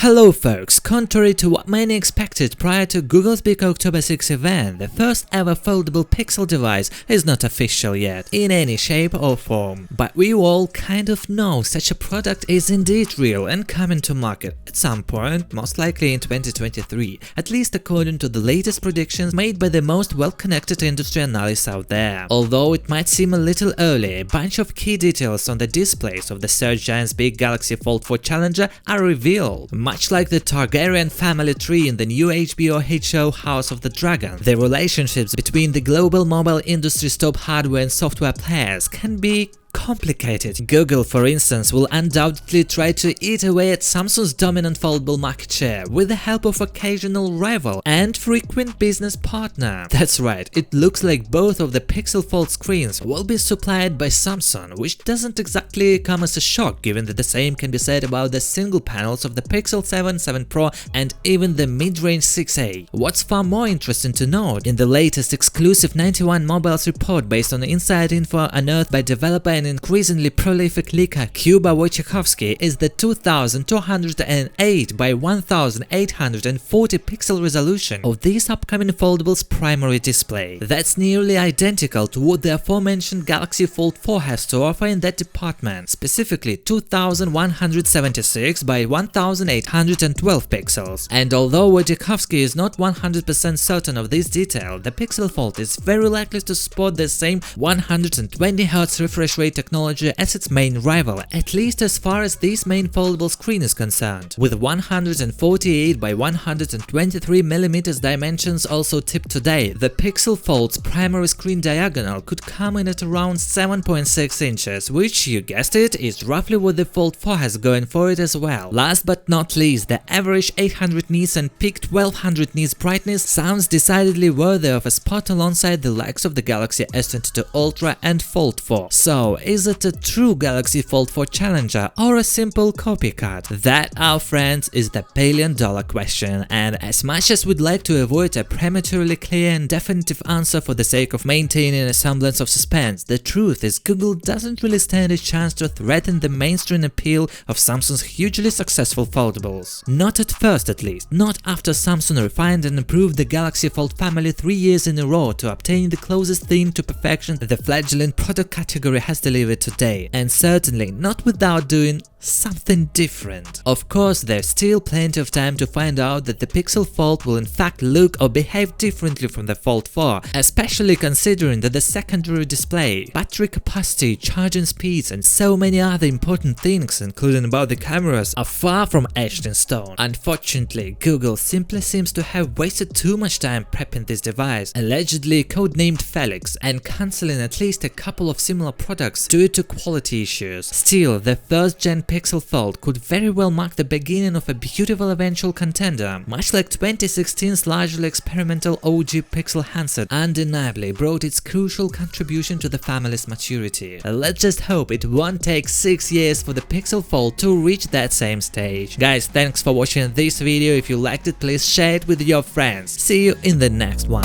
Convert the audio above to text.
Hello folks, contrary to what many expected prior to Google's big October 6 event, the first ever foldable Pixel device is not official yet, in any shape or form. But we all kind of know such a product is indeed real and coming to market at some point, most likely in 2023, at least according to the latest predictions made by the most well-connected industry analysts out there. Although it might seem a little early, a bunch of key details on the displays of the search giant's big Galaxy Fold 4 Challenger are revealed. Much like the Targaryen family tree in the new HBO hit show House of the Dragon, the relationships between the global mobile industry's top hardware and software players can be complicated. Google, for instance, will undoubtedly try to eat away at Samsung's dominant foldable market share with the help of occasional rival and frequent business partner. That's right, it looks like both of the Pixel Fold screens will be supplied by Samsung, which doesn't exactly come as a shock given that the same can be said about the single panels of the Pixel 7, 7 Pro and even the mid-range 6a. What's far more interesting to note, in the latest exclusive 91 Mobiles report based on inside info unearthed by developer and increasingly prolific leaker Kuba Wojciechowski, is the 2208 by 1840 pixel resolution of this upcoming foldable's primary display. That's nearly identical to what the aforementioned Galaxy Fold 4 has to offer in that department, specifically 2176 by 1812 pixels. And although Wojciechowski is not 100% certain of this detail, the Pixel Fold is very likely to spot the same 120Hz refresh rate technology as its main rival, at least as far as this main foldable screen is concerned. With 148 by 123mm dimensions also tipped today, the Pixel Fold's primary screen diagonal could come in at around 7.6 inches, which, you guessed it, is roughly what the Fold 4 has going for it as well. Last but not least, the average 800 nits and peak 1200 nits brightness sounds decidedly worthy of a spot alongside the likes of the Galaxy S22 Ultra and Fold 4. So, is it a true Galaxy Fold 4 Challenger or a simple copycat? That, our friends, is the billion-dollar question, and as much as we'd like to avoid a prematurely clear and definitive answer for the sake of maintaining a semblance of suspense, the truth is Google doesn't really stand a chance to threaten the mainstream appeal of Samsung's hugely successful foldables. Not at first, at least, not after Samsung refined and improved the Galaxy Fold family 3 years in a row to obtain the closest thing to perfection that the fledgling product category has delivered today, and certainly not without doing something different. Of course, there's still plenty of time to find out that the Pixel Fold will in fact look or behave differently from the Fold 4, especially considering that the secondary display, battery capacity, charging speeds, and so many other important things, including about the cameras, are far from etched in stone. Unfortunately, Google simply seems to have wasted too much time prepping this device, allegedly codenamed Felix, and cancelling at least a couple of similar products due to quality issues. Still, the first-gen Pixel Fold could very well mark the beginning of a beautiful eventual contender, much like 2016's largely experimental OG Pixel handset undeniably brought its crucial contribution to the family's maturity. Let's just hope it won't take 6 years for the Pixel Fold to reach that same stage. Guys, thanks for watching this video. If you liked it, please share it with your friends. See you in the next one.